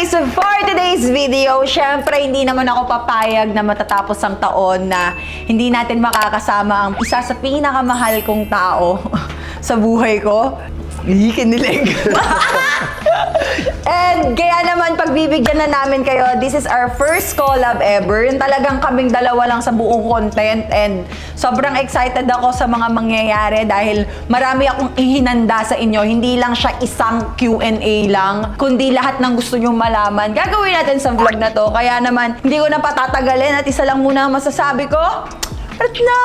guys! For today's video, syempre hindi naman ako papayag na matatapos ang taon na hindi natin makakasama ang isa sa pinakamahal kong tao sa buhay ko. Kinilig. And kaya naman pagbibigyan na namin kayo, this is our first collab ever. Yung talagang kaming dalawa lang sa buong content and sobrang excited ako sa mga mangyayari dahil marami akong ihinanda sa inyo. Hindi lang siya isang Q&A lang, kundi lahat ng gusto nyong malaman. Gagawin natin sa vlog na to. Kaya naman, hindi ko na patatagalin at isa lang muna ang masasabi ko. At na!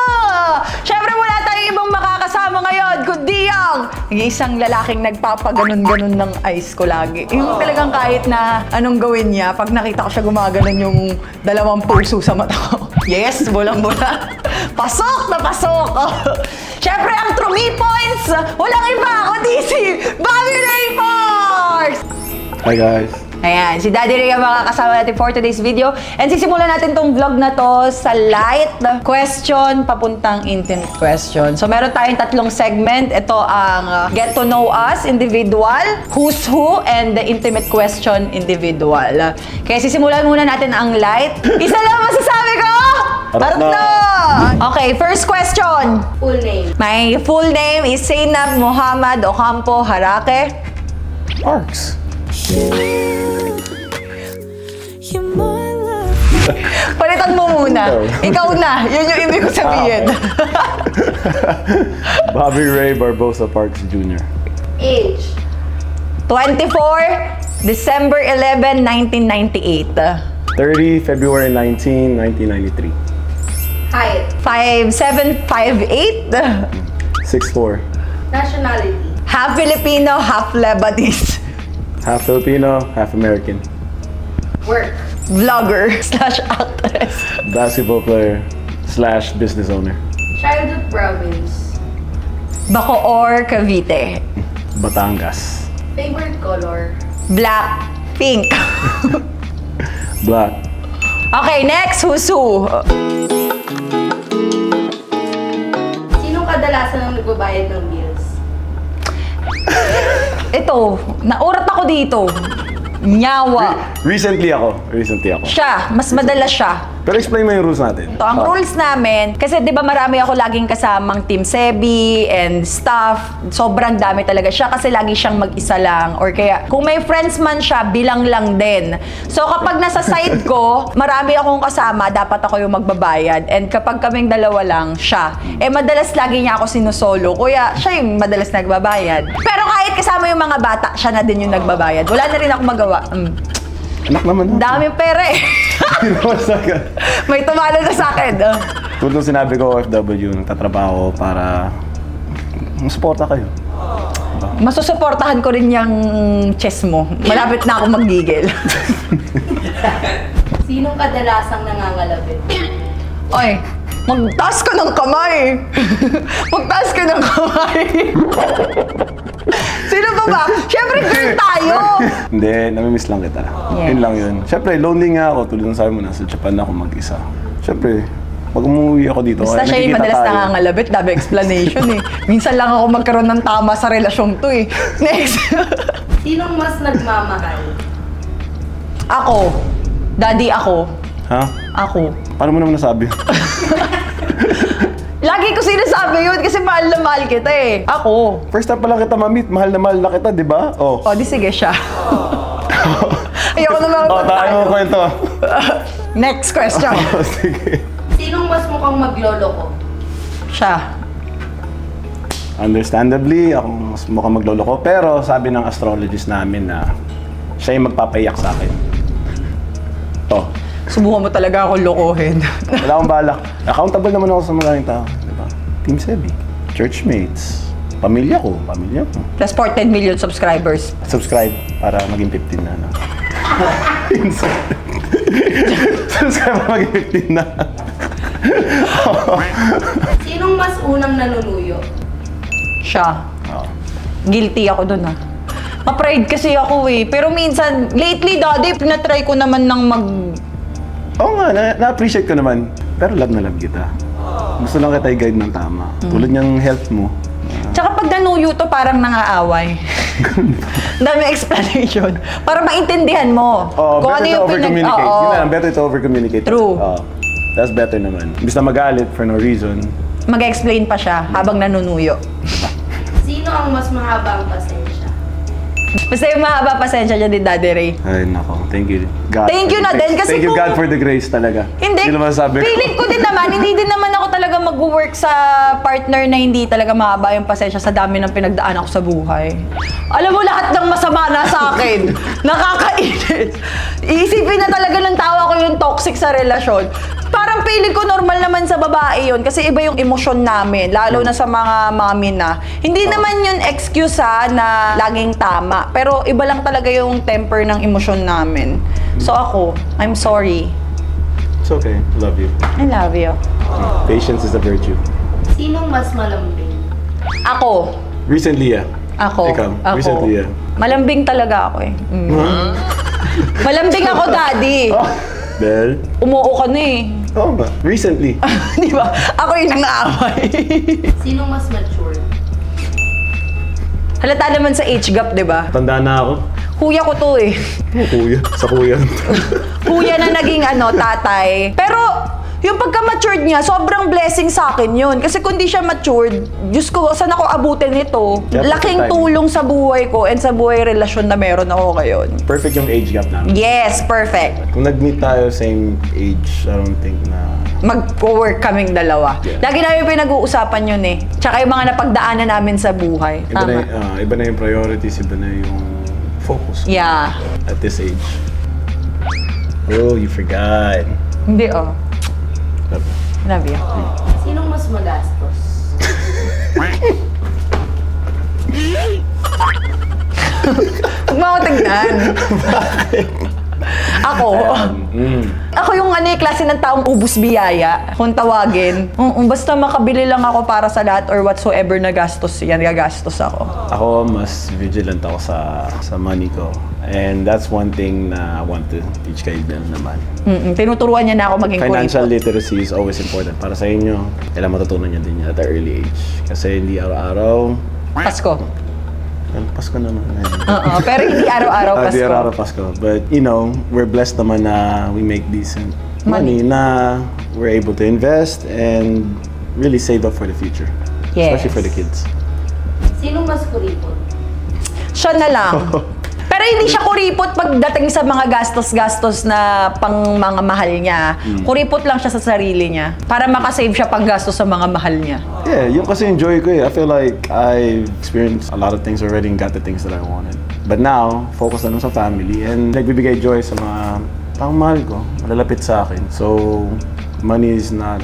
Siyempre wala tayong ibang makakasama ngayon, kundi ang isang lalaking nagpapaganon-ganon ng ice ko lagi. Yung talagang kahit na anong gawin niya, pag nakita ko siya gumaganon yung dalawang puso sa mata ko. Yes, bulang-bula. Pasok na pasok! Siyempre ang true me points, walang iba kundi si Bobby Ray Parks! Hi guys! Ayan, si Daddy Ray ang makakasama natin for today's video. And sisimulan natin tong vlog na to sa light question papuntang intimate question. So meron tayong tatlong segment. Ito ang Get to Know Us individual, Who's Who, and the Intimate Question individual. Kaya sisimulan muna natin ang light. Isa lang masasabi ko! Harap na! Okay, first question. Full name. My full name is Zainab Muhammad Ocampo Harake. Parks. Palitan mo muna. Ikaw na. Yun yung ibig ko sabihin. Bobby Ray Barbosa Parks Jr. Age. 24 December 11, 1998. 30 February 19, 1993. Height. 5'7", 5'8". 6'4". Nationality. Half Filipino, half Lebanese. Half Filipino, half American. Work. Vlogger / actress. Basketball player / business owner. Childhood province. Bacoor, Cavite. Batangas. Favorite color. Black, pink. Black. Okay, next, Who's Who? Sinong kadalasan ang nagbabayad ng bills? Ito, naurat ako dito. Nyawa. Recently ako. Siya, mas madalas siya. Pero explain mo yung rules natin. So, ang rules namin, kasi di ba marami ako laging kasamang Team Sebi and staff. Sobrang dami talaga siya kasi lagi siyang mag-isa lang. Or kaya, kung may friends man siya, bilang lang din. So, kapag nasa side ko, marami akong kasama, dapat ako yung magbabayad. And kapag kaming dalawa lang, siya. Eh, madalas lagi niya ako sinusolo. Kuya, siya yung madalas nagbabayad. Pero kahit kasama yung mga bata, siya na din yung nagbabayad. Wala na rin ako magawa. Anak naman. Daming pera eh. May tumalo na sa akin. Tulad ng sinabi ko, OFW, nagtatrabaho para masuporta kayo. Masusuportahan ko rin yung chess mo. Malapit na ako maggigil. Sinong kadalasang nangangalapit? Oy, magtaas ka ng kamay. Magtaas ka ng kamay. Sino pa ba? Siyempre, girl tayo. Hindi, namimiss lang kita. Yes. Yun lang yun. Siyempre, lonely nga ako. Tulad ng sabi mo, nasa Japan ako mag-isa. Siyempre, pag umuwi ako dito, Basta siya yung madalas nangangalabit, dami explanation eh. Minsan lang ako magkaroon ng tama sa relasyon to eh. Next. Sinong mas nagmamahal? Ako. Daddy ako. Ha? Ako. Paano mo naman nasabi? Lagi ko sinasabi yun kasi mahal na mahal kita eh. Ako. First time pa lang kita ma-meet, mahal na kita, di ba? Oh. O, di sige siya. Ayoko na mga tayo mo kwento. Next question. Sige. Sinong mas mukhang magloloko? Siya. Understandably, ako mas mukhang magloloko. Pero sabi ng astrologist namin na siya yung magpapayak sa akin. Oh. Subukan mo talaga ako lokohin. Wala akong balak. Accountable naman ako sa maraming tao. Diba? Team Sebi. Churchmates. Pamilya ko. Plus 14 million subscribers. Subscribe para maging 15 na. No? Subscribe para maging 15 na. Sinong mas unang nanunuyo? Siya. Oh. Guilty ako dun ah. Ma-pride kasi ako eh. Pero minsan, lately daddy, pinatry ko naman ng Oo nga, na-appreciate ko naman. Pero love na love kita. Gusto lang kita i-guide ng tama. Tulad niyang health mo. Tsaka pag nanuyo to, parang nangaaway. Dami explanation. Para maintindihan mo. Oh, better to over-communicate. Oo. Yun na, better to over-communicate. True. That's better naman. Imbis na magalit for no reason. Mag-explain pa siya habang nanunuyo. Sino ang mas mahaba ang pasensya? Basta yung mahaba pasensya niya din, Daddy Ray. Ay, nako. Thank you, God. Thank you na din kasi Thank you, kung- God, for the grace talaga. Hindi. Yun naman sabi ko. Feeling ko din naman, hindi din naman ako talaga mag-work sa partner na hindi talaga mahaba yung pasensya sa dami ng pinagdaan ako sa buhay. Alam mo, lahat ng masama na sa akin. Nakakainit. Iisipin na talaga ng tao ko yung toxic sa relasyon. Parang feeling ko normal naman sa babae yun kasi iba yung emosyon namin, lalo na sa mga mami na. Hindi naman yun excuse na laging tama, pero iba lang talaga yung temper ng emosyon namin. So ako, I'm sorry. It's okay. Love you. I love you. Patience is a virtue. Sinong mas malambing? Ako. Recently, yeah. Ako. Ikaw. Ako. Recently, yeah. Malambing talaga ako eh. Malambing ako, Daddy. Bel? Umuo ka na eh. Oo ba? Recently. Di ba? Ako yung nangaaway. Sinong mas mature? Halata naman sa age gap, di ba? Tanda na ako. Kuya ko to eh. Oh, kuya. Sa kuya. Kuya na naging tatay. Pero yung pagka-matured niya, sobrang blessing sa akin yun. Kasi kung di siya matured, Diyos ko, saan ako abutin ito? Yeah, Laking time. tulong sa buhay ko and sa buhay relasyon na meron ako ngayon. Perfect yung age gap namin. Yes, perfect. Kung nag-meet tayo same age, I don't think na... Mag-work kaming dalawa. Yeah. Lagi namin pinag-uusapan yun eh. Tsaka yung mga napagdaanan namin sa buhay. Iba na, Tama. iba na yung priorities, iba na yung focus Yeah. at this age. Oh, you forgot. Hindi oh. Love you. Sinong mas magastos? Huwag mo ako tignan. Ako. Ako yung klase ng taong ubus biyaya, kung tawagin. Basta makabili lang ako para sa lahat or whatsoever na gastos yan, gagastos ako. Ako, mas vigilant ako sa money ko. And that's one thing na I want to teach kayo din naman. Tinuturuan niya na ako maging Financial kuripot. literacy is always important para sa inyo. Kailangan matutunan niyo din yan at the early age. Kasi hindi araw-araw. Pasko. Well, Pasko naman. Oo, pero hindi araw-araw Pasko. Hindi araw-araw Pasko. But, you know, we're blessed naman na we make decent money na we're able to invest and really save up for the future. Yes. Especially for the kids. Sinong mas kuripot? Siya na lang. Pero hindi siya kuripot pagdating sa mga gastos-gastos na pang mga mahal niya. Kuripot lang siya sa sarili niya para makasave siya pang gastos sa mga mahal niya. Yeah, yung kasi enjoy ko eh. I feel like I experienced a lot of things already and got the things that I wanted. But now, focus na lang sa family and nagbibigay joy sa mga taong mahal ko, malalapit sa akin. So, money is not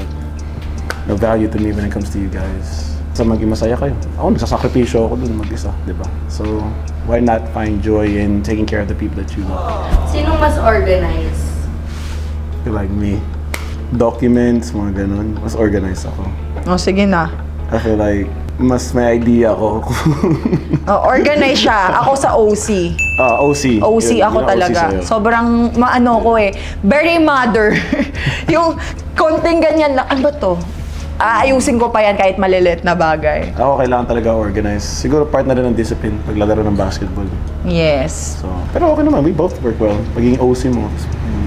no value to me when it comes to you guys. Sa maging masaya kayo. Ako, nagsasakripisyo ako dun mag-isa, di ba? So, why not find joy in taking care of the people that you love? Sinong mas organized? Feel like me. Documents, mga ganun. Mas organized ako. O, sige na. I feel like mas may idea ako. Organize siya. Ako sa OC. OC. OC Yun, ako yun ang talaga. OC sa'yo. Sobrang maano ko eh. Very mother. Yung konting ganyan lang. Ano ba to? Aayusin ko pa yan kahit maliliit na bagay. Ako kailangan talaga organize. Siguro part na rin ng discipline paglalaro ng basketball. Yes. So, pero okay naman, we both work well. Pagiging OC mo,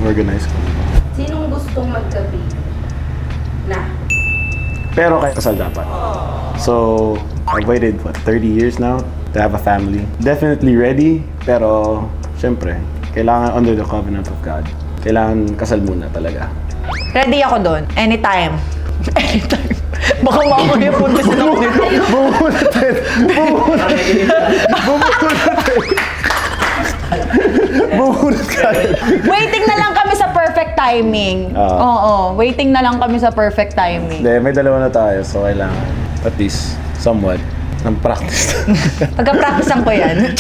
organize ka. Sinong gustong magkape? Na. Pero kaya kasal dapat. So, I've waited, 30 years now to have a family. Definitely ready, pero syempre, kailangan under the covenant of God. Kailangan kasal muna talaga. Ready ako doon. Anytime. Anytime. Baka mamaya punta sila ko dito. Bubunot ka rin. Waiting na lang kami sa perfect timing. Oo, waiting na lang kami sa perfect timing. Hindi, may dalawa na tayo, so kailangan at least somewhat ng practice. Pagka-practicean ko yan.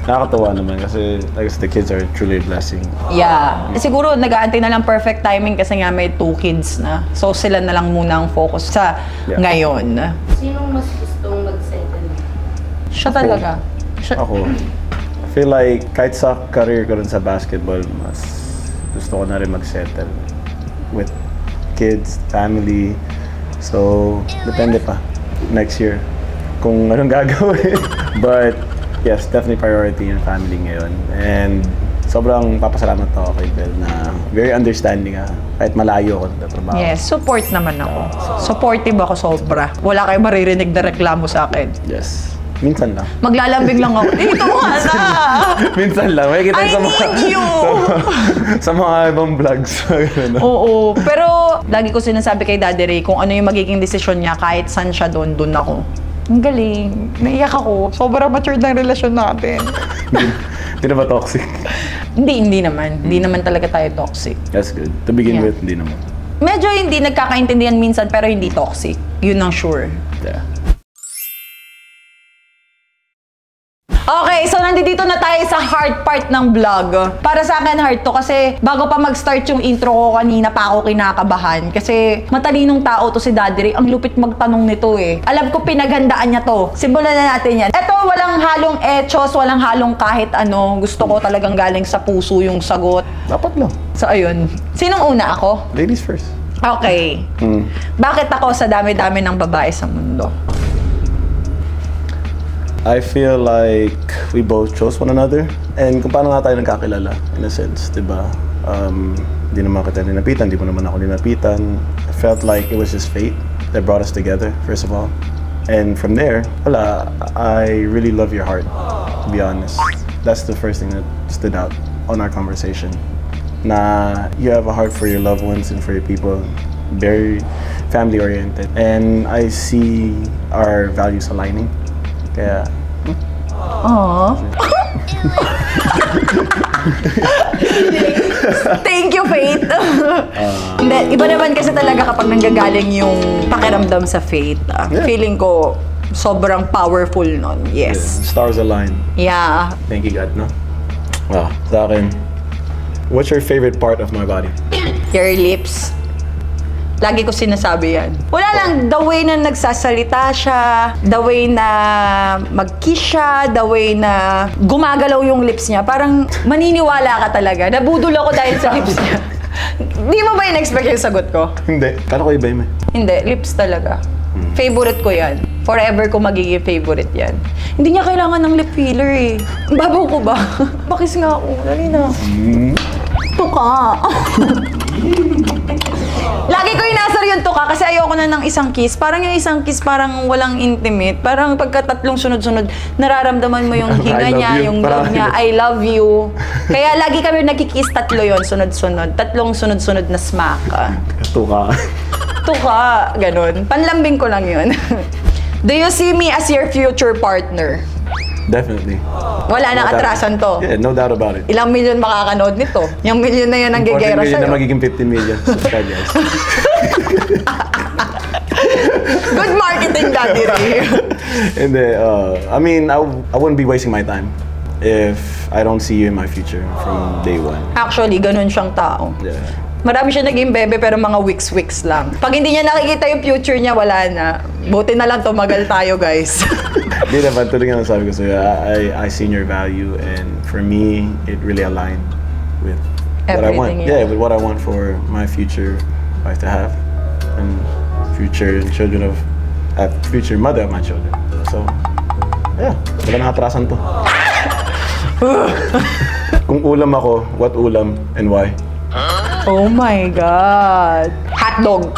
Nakakatuwa naman kasi like, the kids are truly a blessing. Yeah. Siguro nag-aantay na lang perfect timing kasi nga may 2 kids na. So sila na lang muna ang focus sa ngayon. Sinong mas gustong mag-settle? Siya talaga. Ako, I feel like kahit sa career ko rin sa basketball, mas gusto ko na rin mag-settle with kids, family. So, depende pa next year kung anong gagawin. But yes, definitely priority yung family ngayon. And sobrang papasalamat ako kay Bel na very understanding kahit malayo ako sa trabaho. Yes, support naman ako. Supportive ako sobra. Wala kayong maririnig na reklamo sa akin. Yes. Minsan lang. Maglalambing lang ako. Dito ka na! Minsan lang. May kita I need you! sa mga ibang vlogs. Oo. Pero lagi ko sinasabi kay Daddy Ray kung ano yung magiging desisyon niya kahit saan siya doon na ako. Ang galing. Naiyak ako. Sobrang matured ng relasyon natin. Hindi na ba toxic? Hindi naman. Hindi naman talaga tayo toxic. That's good. To begin Yeah. with, hindi naman. Medyo hindi nagkakaintindihan minsan pero hindi toxic. Yun ang sure. Yeah. Okay, so nandito na tayo sa heart part ng vlog. Para sa akin, heart to kasi bago pa mag-start yung intro ko kanina pa ako kinakabahan. Kasi matalinong tao to si Daddy Ray. Ang lupit magtanong nito eh. Alam ko pinaghandaan niya to. Simulan na natin yan. Eto, walang halong echos, walang halong kahit ano. Gusto ko talagang galing sa puso yung sagot. Dapat lang. So ayun. Sinong una ako? Ladies first. Okay. Bakit ako sa dami-dami ng babae sa mundo? I feel like we both chose one another. And kung paano nga tayo nagkakilala, in a sense, di ba? Di naman kita ninapitan, di mo naman ako ninapitan. I felt like it was just fate that brought us together, first of all. And from there, wala, I really love your heart, to be honest. That's the first thing that stood out on our conversation. Na you have a heart for your loved ones and for your people. Very family-oriented. And I see our values aligning. Kaya, Aww. Thank you, Faith. Hindi, iba naman kasi talaga kapag nanggagaling yung pakiramdam sa Faith. Yeah. Feeling ko sobrang powerful nun. Yes. stars align. Yeah. Thank you, God, no? Wow, sa akin, what's your favorite part of my body? Your lips. Lagi ko sinasabi yan. Wala lang, the way na nagsasalita siya, the way na mag-kiss siya, the way na gumagalaw yung lips niya. Parang maniniwala ka talaga. Nabudol ako dahil sa lips niya. Di mo ba in-expect yung sagot ko? Hindi. Kala ko iba yun eh. Hindi, lips talaga. Favorite ko yan. Forever ko magiging favorite yan. Hindi niya kailangan ng lip filler eh. Babaw ko ba? Bakis nga ako. Dali na. Tuka. Lagi ko inasar yung tuka kasi ayoko na ng isang kiss. Parang yung isang kiss parang walang intimate. Parang pagkatatlong sunod-sunod, nararamdaman mo yung hinga niya, yung love niya, I love you. Kaya lagi kami nagkikiss, tatlo yon sunod-sunod. Tatlong sunod-sunod na smack. Tuka. Tuka, ganun. Panlambing ko lang yun. Do you see me as your future partner? Definitely. Wala nang atrasan to. Yeah, no doubt about it. Ilang milyon makakanood nito? Yung milyon na yan ang gegera Unfortunately, sa'yo. na magiging 15 million subscribers. Good marketing, Daddy Ray. And I mean, I wouldn't be wasting my time if I don't see you in my future from day one. Actually, ganun siyang tao. Yeah. Marami siya naging bebe pero mga weeks lang. Pag hindi niya nakikita yung future niya, wala na. Buti na lang tumagal tayo, guys. Di naman, tuloy nga sabi ko sa'yo, I seen your value and for me, it really aligned with what I want. Everything, yeah. Yeah, with what I want for my future wife to have and future children of, future mother of my children. So, yeah, wala nang atrasan to. Kung ulam ako, what ulam and why? Oh my God. Hotdog.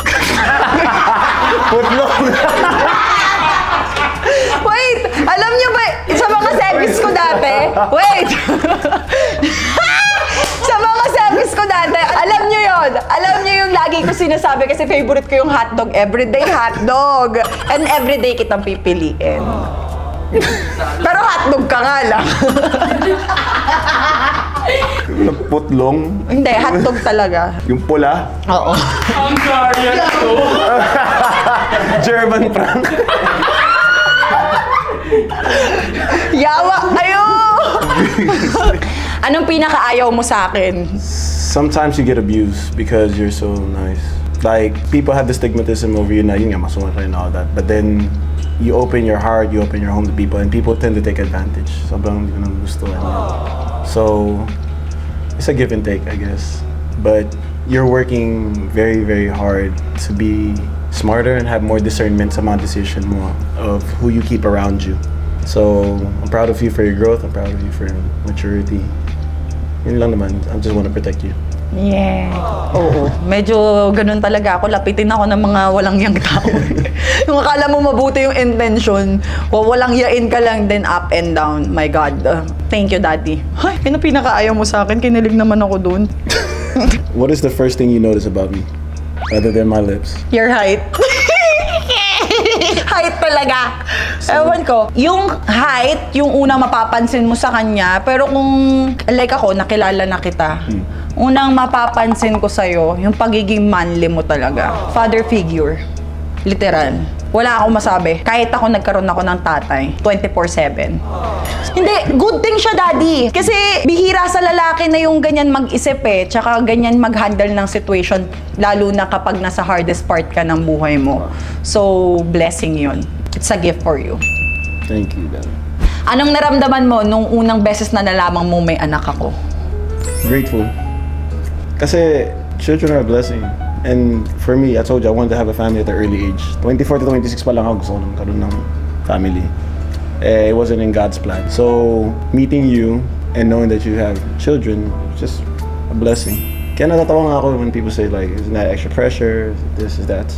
Putlong! Wait! Alam niyo ba, sa mga service ko dati, wait! Sa mga service ko dati, alam niyo yon. Alam niyo yung lagi ko sinasabi kasi favorite ko yung hotdog. Everyday hotdog. And everyday kitang pipiliin. Pero hotdog ka nga lang. Putlong? Hindi, hotdog talaga. Yung pula? Oo. German prank? Yawa kayo! Anong pinakaayaw mo sa akin? Sometimes you get abused because you're so nice. Like, people have the stigmatism over you na yun nga, masungit ka and all that. But then, you open your heart, you open your home to people, and people tend to take advantage. Sobrang hindi ko nang gusto. So, it's a give and take, I guess. But you're working very, very hard to be smarter and have more discernment sa mga decision mo of who you keep around you. So, I'm proud of you for your growth. I'm proud of you for your maturity. Yun lang naman. I just want to protect you. Yeah. Oo. Medyo ganun talaga ako. Lapitin ako ng mga walang yang tao. Yung akala mo mabuti yung intention, walang yain ka lang, then up and down. My God. Thank you, Daddy. Ay, yun ang pinakaayaw mo sa akin. Kinilig naman ako dun. What is the first thing you notice about me? Other than my lips? Your height. Height talaga. Ewan ko. Yung height, yung unang mapapansin mo sa kanya. Pero kung, like ako, nakilala na kita. Unang mapapansin ko sa'yo, yung pagiging manly mo talaga. Father figure. Literal. Wala akong masabi. Kahit ako nagkaroon ako ng tatay, 24/7. Hindi, good thing siya, Daddy. Kasi bihira sa lalaki na yung ganyan mag-isip eh. Tsaka ganyan mag-handle ng situation, lalo na kapag nasa hardest part ka ng buhay mo. So, blessing yun. It's a gift for you. Thank you, Dad. Anong naramdaman mo nung unang beses na nalaman mo may anak ako? Grateful. Kasi children are a blessing. And for me, I told you, I wanted to have a family at an early age. 24 to 26 pa lang ako gusto ko nang karoon ng family. It wasn't in God's plan. So, meeting you and knowing that you have children, just a blessing. Kaya natatawa nga ako when people say like, isn't that extra pressure, this, is that.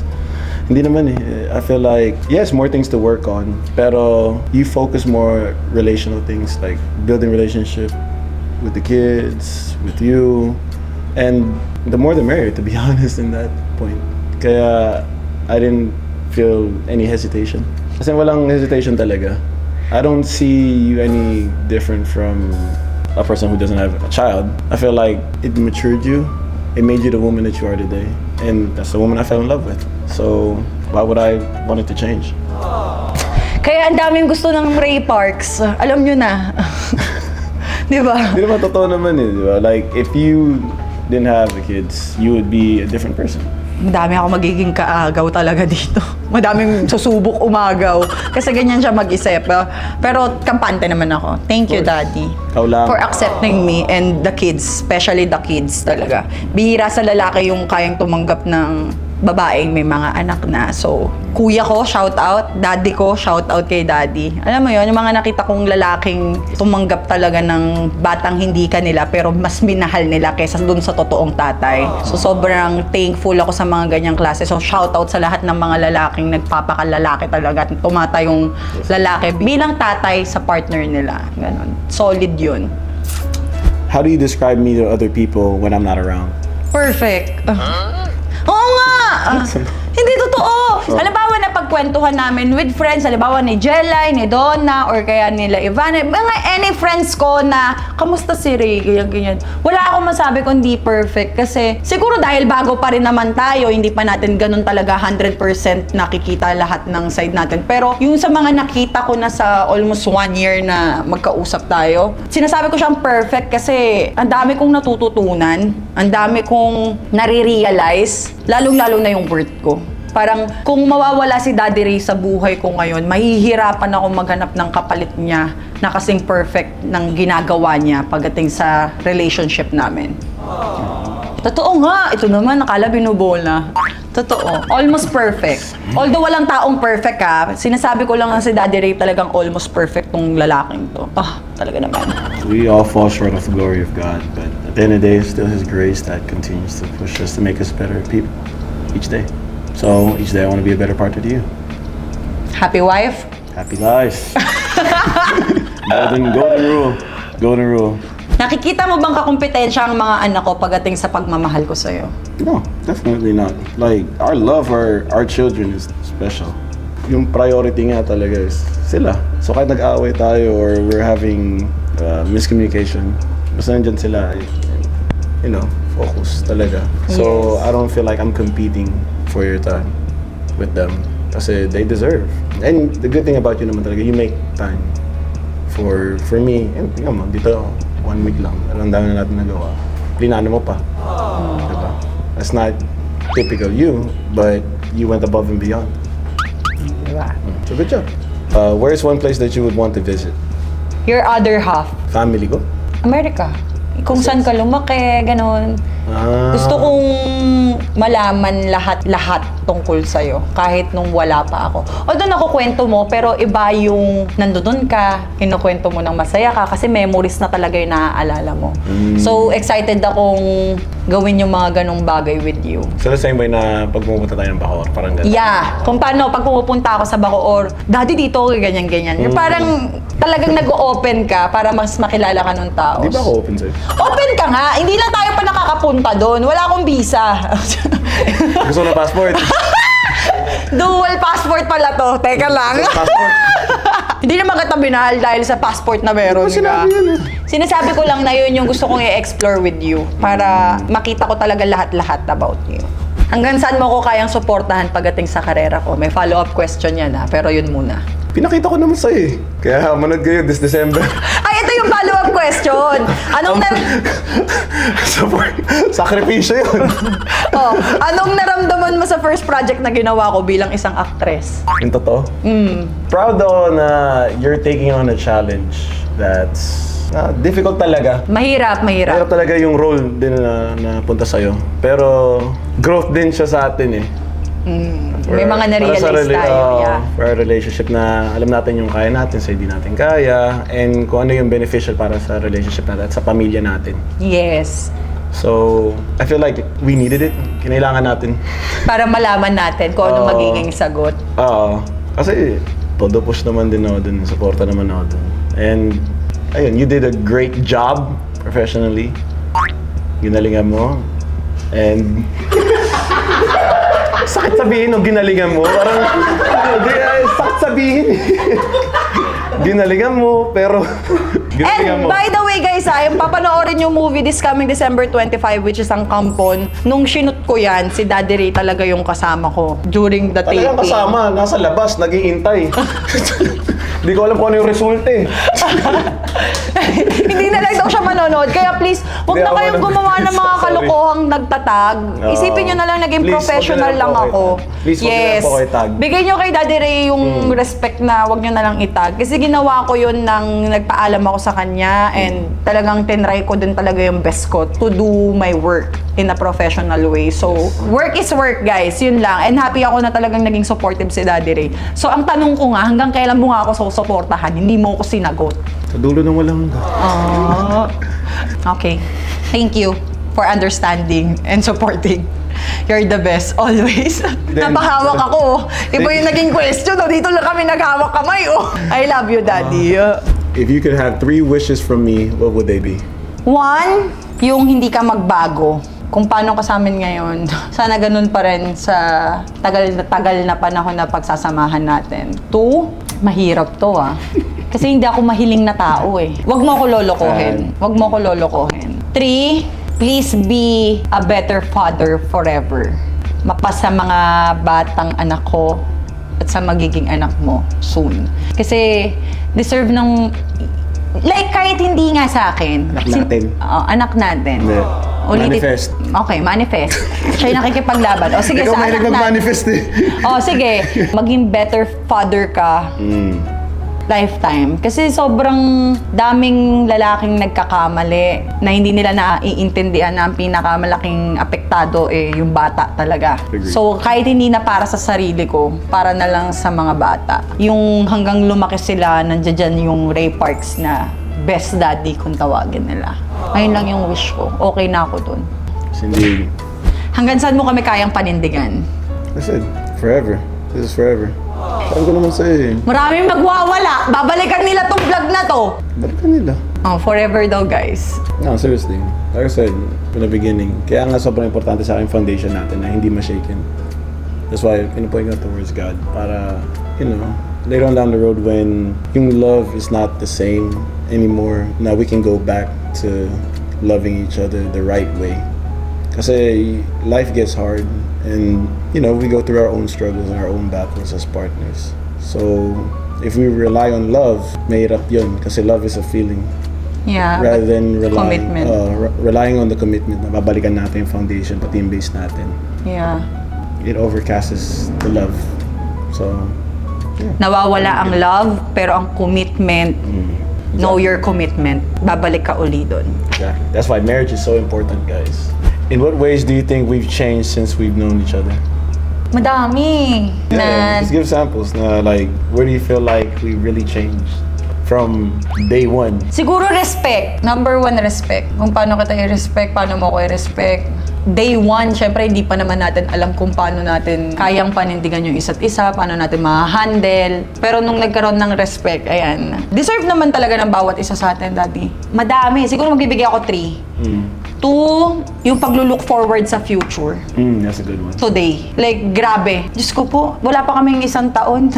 Hindi naman eh. I feel like, yes, more things to work on, pero you focus more relational things, like building relationship with the kids, with you, and the more the merrier, to be honest, in that point. Kaya I didn't feel any hesitation. Kasi walang hesitation talaga. I don't see you any different from a person who doesn't have a child. I feel like it matured you. It made you the woman that you are today. And that's the woman I fell in love with. So why would I want it to change? Kaya ang daming gusto ng Ray Parks. Alam nyo na. Di ba? Hindi naman totoo naman eh, di ba? Like, if you didn't have the kids, you would be a different person. Madami ako magiging kaagaw talaga dito. Madaming susubok umagaw. Kasi ganyan siya mag-isip. Pero kampante naman ako. Thank you, Daddy. Ikaw lang. For accepting me and the kids. Especially the kids talaga. Bihira sa lalaki yung kayang tumanggap ng babaeng may mga anak na. So, kuya ko, shout out. Daddy ko, shout out kay Daddy. Alam mo yun, yung mga nakita kong lalaking tumanggap talaga ng batang hindi kanila pero mas minahal nila kaysa dun sa totoong tatay. So, sobrang thankful ako sa mga ganyang klase. So, shout out sa lahat ng mga lalaking nagpapakalalaki talaga at tumata yung lalaki bilang tatay sa partner nila. Ganon. Solid yun. How do you describe me to other people when I'm not around? Perfect. Oo nga! Hindi totoo! Halimbawa na pagkwentuhan namin with friends, halimbawa ni Jelay, ni Donna, or kaya nila Ivana, mga any friends ko na, kamusta si Ray, ganyan. Wala akong masabi kundi perfect kasi siguro dahil bago pa rin naman tayo, hindi pa natin ganun talaga 100% nakikita lahat ng side natin. Pero yung sa mga nakita ko na sa almost 1 year na magkausap tayo, sinasabi ko siyang perfect kasi ang dami kong natututunan, ang dami kong nare-realize, lalong-lalo na yung worth ko. Parang kung mawawala si Daddy Ray sa buhay ko ngayon, mahihirapan ako maghanap ng kapalit niya na kasing perfect ng ginagawa niya pagdating sa relationship namin. Totoo nga, ito naman nakala binubola. Totoo, almost perfect. Although walang taong perfect ha, sinasabi ko lang na si Daddy Ray talagang almost perfect tong lalaking to. Talaga naman. We all fall short of the glory of God, but at the end of the day, it's still His grace that continues to push us to make us better people each day. So each day I want to be a better partner to you. Happy wife? Happy life. golden rule. Golden rule. Nakikita mo bang kakumpetensya ang mga anak ko pagdating sa pagmamahal ko sa'yo? No, definitely not. Like, our love for our children is special. Yung priority nga talaga is sila. So kahit nag-aaway tayo or we're having miscommunication, basta nandyan sila, you know, focus talaga. So I don't feel like I'm competing for your time with them kasi they deserve. And the good thing about you naman talaga, you make time for me. And tingnan mo, dito 1 week lang. Ang dami na natin nagawa. Plinano mo pa. Diba? That's not typical you, but you went above and beyond. Diba? So good job. Where is one place that you would want to visit? Your other half? Family ko? America. kung saan ka lumaki, ganon. Gusto kong malaman lahat tungkol sa'yo, kahit nung wala pa ako. Although nakukwento mo, pero iba yung nandoon ka, kinukwento mo ng masaya ka, kasi memories na talaga yung naaalala mo. So, excited akong gawin yung mga ganong bagay with you. So the same way na pag pumunta tayo ng Bacoor, parang gano'n? Yeah. Kung paano, pag pupunta ako sa Bacoor, Daddy dito, ganyan-ganyan. Yung parang talagang nag-open ka para mas makilala ka ng tao. Di ba ako open sa'yo? Open ka nga! Hindi lang tayo pa nakakapunta doon. Wala akong visa. Gusto ko na passport. Dual passport pala to. Teka lang. Passport. Hindi naman kita binahal dahil sa passport na meron ka. Sinabi yan eh. Sinasabi ko lang na yun yung gusto kong i-explore with you para makita ko talaga lahat-lahat about you. Hanggang saan mo ko kayang suportahan pagdating sa karera ko? May follow-up question yan pero yun muna. Pinakita ko naman sa'yo eh. Kaya manood kayo this December. Ay, ito yung follow-up question. Anong Support. Sakripisyo yun. anong naramdaman mo sa first project na ginawa ko bilang isang actress? Yung totoo? Proud ako na you're taking on a challenge that's difficult talaga. Mahirap. Mahirap talaga yung role din na punta sa'yo. Pero growth din siya sa atin eh. May mga na-realize tayo. For a relationship na alam natin yung kaya natin sa hindi natin kaya, and kung ano yung beneficial para sa relationship natin at sa pamilya natin. Yes. So, I feel like we needed it. Kinailangan natin. Para malaman natin kung ano magiging sagot. Oo. Kasi, todo push naman din ako dun. Supporta naman ako dun. And, ayun, you did a great job professionally. Ginalingan mo. And, sakit sabihin nung ginalingan mo. Parang, sakit sabihin. Ginalingan mo, pero ginalingan And mo. by the way guys, yung papanoorin yung movie this coming December 25, which is ang Kampon. Nung shoot ko yan, si Daddy Ray talaga yung kasama ko during the taping. Talagang kasama, nasa labas, nag-iintay. Hindi ko alam kung ano yung result eh. Hindi na lang daw siya manonood. Kaya please, huwag na kayong gumawa ng mga kalokohang nagtatag. Isipin nyo na lang naging Please, professional lang ako. Please, huwag nyo na lang po kayo tag. Bigay nyo kay Daddy Ray yung respect na huwag nyo na lang itag. Kasi ginawa ko yun nang nagpaalam ako sa kanya and talagang tinry ko din talaga yung best ko to do my work in a professional way. So, work is work, guys. Yun lang. And happy ako na talagang naging supportive si Daddy Ray. So, ang tanong ko nga, hanggang kailan mo nga ako susuportahan? Hindi mo ako sinagot. Sa dulo ng walang Okay. Thank you for understanding and supporting. You're the best, always. Napahawak ako. Iba yung naging question. Dito lang kami naghawak kamay. I love you, Daddy. If you could have 3 wishes from me, what would they be? 1, yung hindi ka magbago. Kung paano ka sa amin ngayon, sana ganun pa rin sa tagal na panahon na pagsasamahan natin. 2, mahirap to Kasi hindi ako mahiling na tao eh. Huwag mo ako lolokohin. Huwag mo ako lolokohin. 3, please be a better father forever. Mapasa mga batang anak ko at sa magiging anak mo soon. Kasi deserve ng... Like, kahit hindi nga sa akin. Anak natin. Anak natin. Hindi. Manifest. Okay, manifest. Siya yung nakikipaglaban. O sige, Ikaw sa anak natin. mag-manifest eh. O sige, maging better father ka. Lifetime. Kasi sobrang daming lalaking nagkakamali na hindi nila naiintindihan na ang pinakamalaking apektado yung bata talaga. Agree. So, kahit hindi na para sa sarili ko, para na lang sa mga bata. Yung hanggang lumaki sila, nandiyan dyan yung Ray Parks na best daddy kung tawagin nila. Ayun lang yung wish ko. Okay na ako dun. Hindi. Hanggang saan mo kami kayang panindigan? I said, forever. This is forever. Sabi ko naman sa'yo eh. Maraming magwawala. Babalikan nila tong vlog na to. Balikan nila. Forever daw, guys. No, seriously. Like I said, from the beginning, kaya nga sobrang importante sa akin yung foundation natin na hindi ma-shaken. That's why, pinupoint ko towards God. Para, later on down the road when yung love is not the same anymore, now we can go back to loving each other the right way. Kasi life gets hard and, we go through our own struggles and our own battles as partners. So, if we rely on love, mahirap yun kasi love is a feeling. Yeah, rather than commitment. Relying on the commitment na babalikan natin yung foundation, pati yung base natin. Yeah. It overcasts the love. So, Nawawala ang love, pero ang commitment know your commitment, babalik ka uli doon. Exactly. That's why marriage is so important, guys. In what ways do you think we've changed since we've known each other? Madami. Yeah, just give samples. Like, where do you feel like we really changed from day one? Siguro respect. Number one, respect. Kung paano kita i-respect, paano mo ko i-respect. Day one, syempre hindi pa naman natin alam kung paano natin kayang panindigan yung isa't isa, paano natin ma-handle. Pero nung nagkaroon ng respect, ayan. Deserve naman talaga ng bawat isa sa atin, Daddy. Madami. Siguro magbibigay ako 3. 2, yung paglo-look forward sa future. That's a good one. Today. Like, grabe. Diyos ko po, wala pa kaming 1 taon.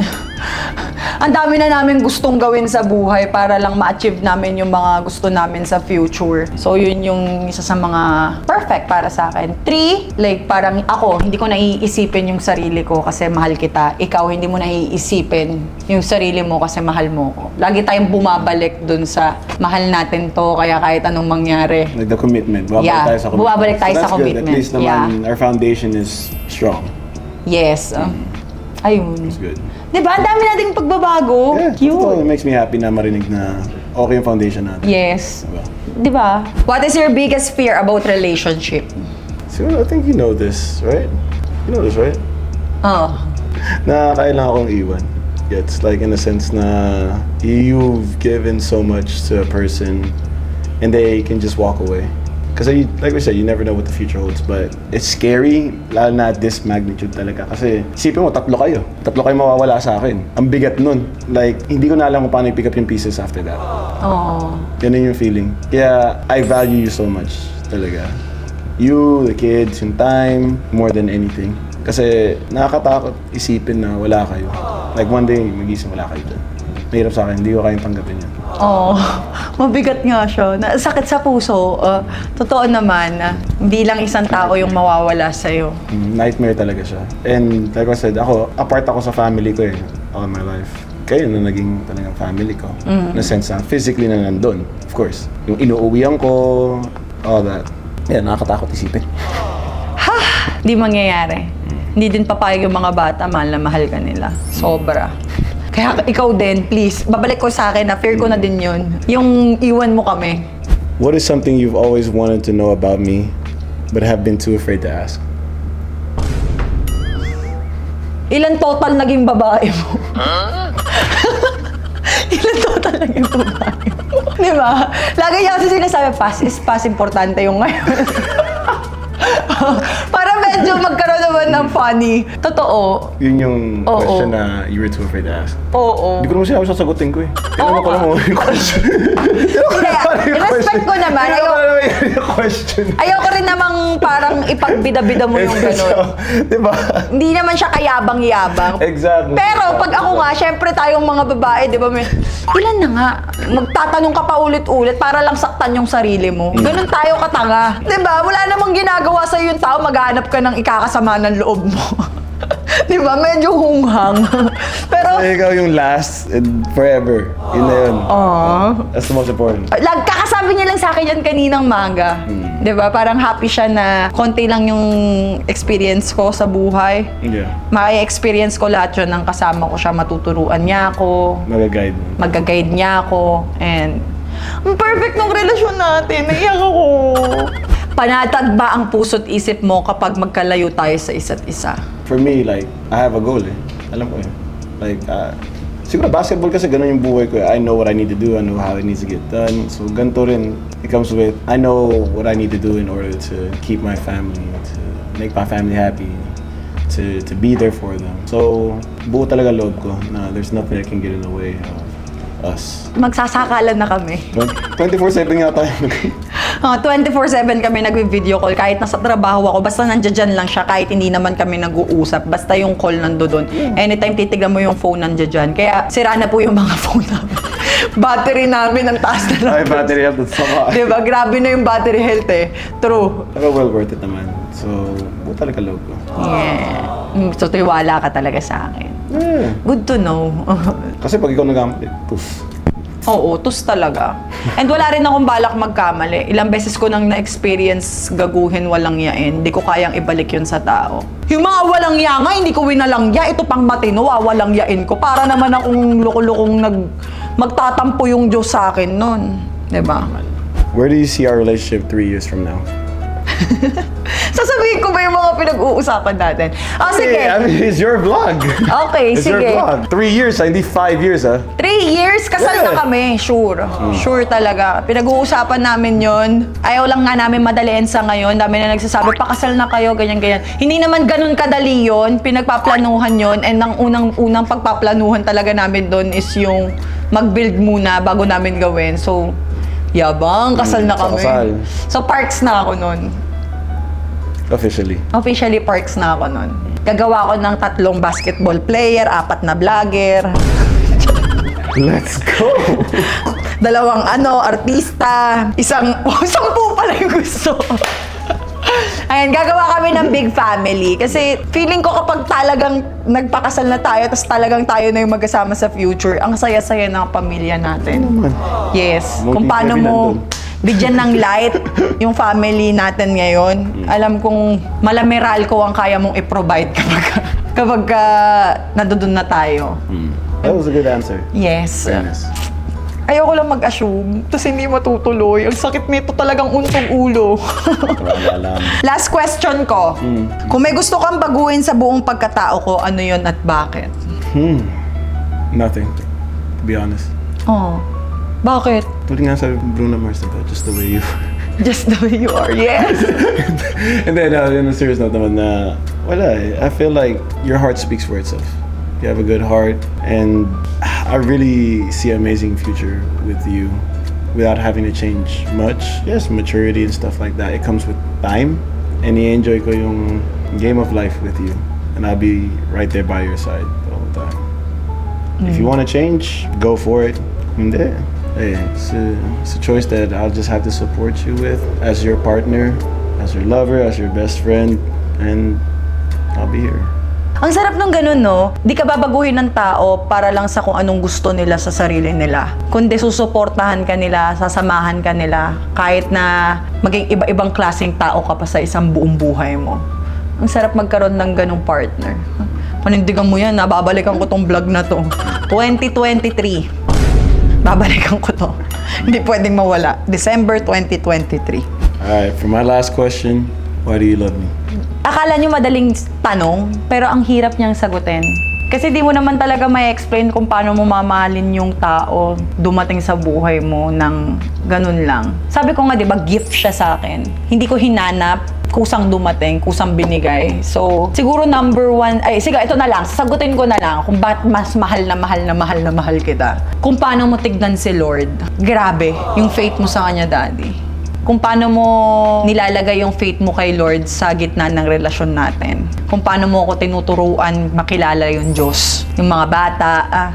Ang dami na namin gustong gawin sa buhay para lang ma-achieve namin yung mga gusto namin sa future. So, yun yung isa sa mga perfect para sa akin. 3, like, parang ako, hindi ko naiisipin yung sarili ko kasi mahal kita. Ikaw, hindi mo naiisipin yung sarili mo kasi mahal mo ko. Lagi tayong bumabalik dun sa mahal natin to, kaya kahit anong mangyari. Like the commitment. Bumabalik tayo sa commitment. At least naman, our foundation is strong. Yes. Ayun. That's good. Diba? Ang dami nating pagbabago. Yeah, Cute. it makes me happy na marinig na okay yung foundation natin. Yes. Diba? Diba? What is your biggest fear about relationship? So, I think you know this, right? You know this, right? Oh. Na kailangan akong iwan. It's like in a sense na you've given so much to a person and they can just walk away. Because like we said, you never know what the future holds, but it's scary, lalo na at this magnitude talaga. Kasi isipin mo, 3 kayo. 3 kayo mawawala sa akin. Ang bigat nun. Like, hindi ko na alam kung paano i-pick up yung pieces after that. Oh. Ganun yung feeling. Kaya, I value you so much talaga. You, the kids, yung time, more than anything. Kasi nakakatakot isipin na wala kayo. Like one day, mag-isip wala kayo dyan. Mahirap sa akin, hindi ko kayang tanggapin yan. Oh, mabigat nga siya. Sakit sa puso. Totoo naman, hindi lang isang tao yung mawawala sa'yo. Nightmare talaga siya. And like I said, apart ako sa family ko all my life. Kayo na naging talagang family ko. In a sense na physically na nandun, of course. Yung inuuwian ko, all that. Yeah, nakakatakot isipin. Ha! Di mangyayari. Hindi din papayag yung mga bata, mahal na mahal ka nila. Sobra. Kaya ikaw din, please, babalik ko sa akin na fear ko na din yun. Yung iwan mo kami. What is something you've always wanted to know about me, but have been too afraid to ask? Ilan total naging babae mo? Ilan total naging babae mo? Di ba? Lagi niya kasi sinasabi, past is past, importante yung ngayon. Para medyo magkaroon naman ng funny. Totoo. Yun yung Oo. question na you were too afraid to ask. Oo. Hindi ko naman sinabi sasagutin ko eh. Tinanong ko lang yung question. Respect ko naman. Ayoko rin namang parang ipagbida-bida mo yung gano'n. Diba? Hindi naman siya kayabang-yabang. Exactly. Pero pag ako nga, syempre tayong mga babae, di ba, ilan na nga, magtatanong ka pa ulit-ulit para lang saktan yung sarili mo. Ganun tayo katanga. Di ba? Wala namang ginagawa sa'yo yung tao, maghanap ka ng ikakasama ng loob mo. Di ba? Medyo hunghang. Pero, ikaw yung last and forever. Yun na yun. That's the most important. kakasabi niya lang sa akin yan kaninang maga. Di ba? Parang happy siya na konti lang yung experience ko sa buhay. Yeah. Mai-experience ko lahat yun ng kasama ko siya. Matuturuan niya ako. Mag-guide. Mag-guide niya ako. And, ang perfect ng relasyon natin. Naiyak ako. Panatag ba ang puso't isip mo kapag magkalayo tayo sa isa't isa? For me, like, I have a goal eh. Alam ko eh. Like, siguro basketball kasi ganun yung buhay ko eh. I know what I need to do, I know how it needs to get done. So, ganito rin, it comes with, I know what I need to do in order to keep my family, to make my family happy, to be there for them. So, buo talaga loob ko na there's nothing that can get in the way of us. Magsasakalan na kami. 24/7 nga tayo. 24/7 kami nagvi-video call kahit nasa trabaho ako. Basta nandiyan lang siya kahit hindi naman kami nag-uusap. Basta yung call nandoon. Anytime titignan mo yung phone nandiyan. Kaya sira na po yung mga phone namin. Battery namin ang taas na lang. Ay, battery health at sama. Diba? Grabe na yung battery health eh. True. Pero well worth it naman. So, buo talaga loob ko. Yeah. So, tiwala ka talaga sa akin. Yeah. Good to know. Kasi pag ikaw nag-amali, poof. Oo, tus talaga. And wala rin akong balak magkamali. Ilang beses ko nang na-experience gaguhin walang yain. Hindi ko kayang ibalik yun sa tao. Yung mga walang ya nga, hindi ko winalangya. Ito pang matino, walang yain ko. Para naman akong lukulukong magtatampo yung Diyos sa akin nun. Diba? Where do you see our relationship 3 years from now? Sasabihin ko ba yung mga pinag-uusapan natin? Oh, sige. I mean, it's your vlog. Okay, It's sige. your vlog. 3 years, hindi 5 years, 3 years, kasal na Yeah. kami. Sure. Sure talaga. Pinag-uusapan namin yon. Ayaw lang nga namin madaliin sa ngayon. Dami na nagsasabi, pakasal na kayo, ganyan-ganyan. Hindi naman ganun kadali yon. Pinagpaplanuhan yon. And ang unang pagpaplanuhan talaga namin doon is yung mag-build muna bago namin gawin. So, yabang, kasal na so kami. kasal. So, parks na ako nun. Officially. Officially, parks na ako nun. Gagawa ko ng 3 basketball player, 4 na vlogger, Let's go! 2 artista, 10 pala yung gusto. Ayan, gagawa kami ng big family. Kasi feeling ko kapag talagang nagpakasal na tayo, tapos talagang tayo na yung magkasama sa future, ang saya-saya ng pamilya natin. Yes. Kung paano mo bigyan ng light yung family natin ngayon. Alam kong malamiral ko ang kaya mong i-provide kapag nandoon na tayo. That was a good answer. Yes. Fairness. Ayoko lang mag-assume, tapos hindi matutuloy. Ang sakit nito talagang untong ulo. Last question ko. Kung may gusto kang baguhin sa buong pagkatao ko, ano yon at bakit? Nothing, to be honest. Oh, bakit? Tuloy nga sabi Bruno Mars, diba? Just the way you Just the way you are, yes. And then, in a serious note naman na, wala eh. I feel like your heart speaks for itself. You have a good heart, and I really see an amazing future with you without having to change much. Yes, maturity and stuff like that. It comes with time, and i-enjoy ko yung game of life with you. And I'll be right there by your side the whole time. If you want to change, go for it. Hindi. Hey, it's a choice that I'll just have to support you with as your partner, as your lover, as your best friend, and I'll be here. Ang sarap nung ganun, no? Di ka babaguhin ng tao para lang sa kung anong gusto nila sa sarili nila. Kundi susuportahan ka nila, sasamahan ka nila, kahit na maging iba-ibang klaseng tao ka pa sa isang buong buhay mo. Ang sarap magkaroon ng ganung partner. Panindigan mo yan, babalikan ko tong vlog na to. 2023. Babalikan ko to. Hindi pwedeng mawala. December 2023. Alright, for my last question, why do you love me? Akala nyo madaling tanong, pero ang hirap niyang sagutin. Kasi di mo naman talaga may explain kung paano mo mamahalin yung tao dumating sa buhay mo ng ganun lang. Sabi ko nga, di ba, gift siya sa akin. Hindi ko hinanap, kusang dumating, kusang binigay. So, siguro number 1, sige, ito na lang, sasagutin ko na lang kung bakit mas mahal na mahal na mahal na mahal kita. Kung paano mo tignan si Lord. Grabe, yung faith mo sa kanya, Daddy. Kung paano mo nilalagay yung faith mo kay Lord sa gitna ng relasyon natin. Kung paano mo ako tinuturuan makilala yung Diyos, yung mga bata.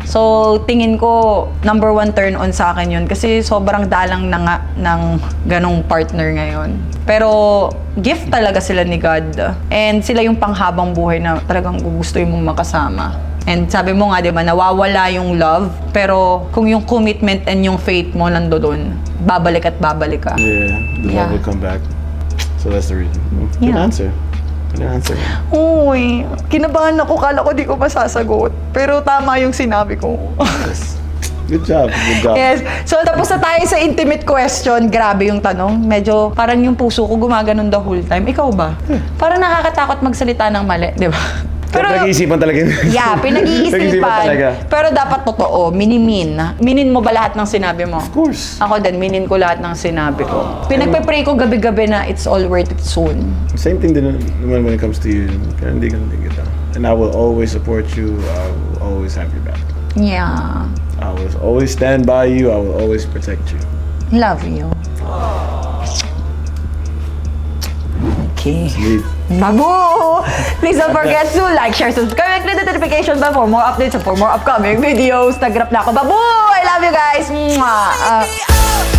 So, tingin ko, number 1 turn on sa akin yun. Kasi sobrang dalang na nga ng ganong partner ngayon. Pero, gift talaga sila ni God. And sila yung panghabang buhay na talagang gugustuhin mong makasama. And sabi mo nga, di ba, nawawala yung love. Pero kung yung commitment and yung faith mo nandoon, babalik at babalik ka. Yeah, the love will come back. So that's the reason. Good answer. Good answer. Uy, kinabahan ako. Kala ko di ko masasagot. Pero tama yung sinabi ko. Yes. Good job. Good job. Yes. So, tapos na tayo sa intimate question. Grabe yung tanong. Medyo parang yung puso ko gumaganon the whole time. Ikaw ba? Parang nakakatakot magsalita ng mali, di ba? Pero pinag-iisipan talaga yun. Yeah, pinag-iisipan. Pero dapat totoo, minin. Minin mo ba lahat ng sinabi mo? Of course. Ako din, minin ko lahat ng sinabi ko. Pinagpe-pray ko gabi-gabi na it's all worth it soon. Same thing din naman when it comes to you. Kaya hindi kita. And I will always support you. I will always have your back. Yeah. I will always stand by you. I will always protect you. Love you. Okay. Leave. Babu! Please don't forget to like, share, subscribe, and click the notification bell for more updates and for more upcoming videos. Nag-rap na ako. Babu! I love you guys! Mwah!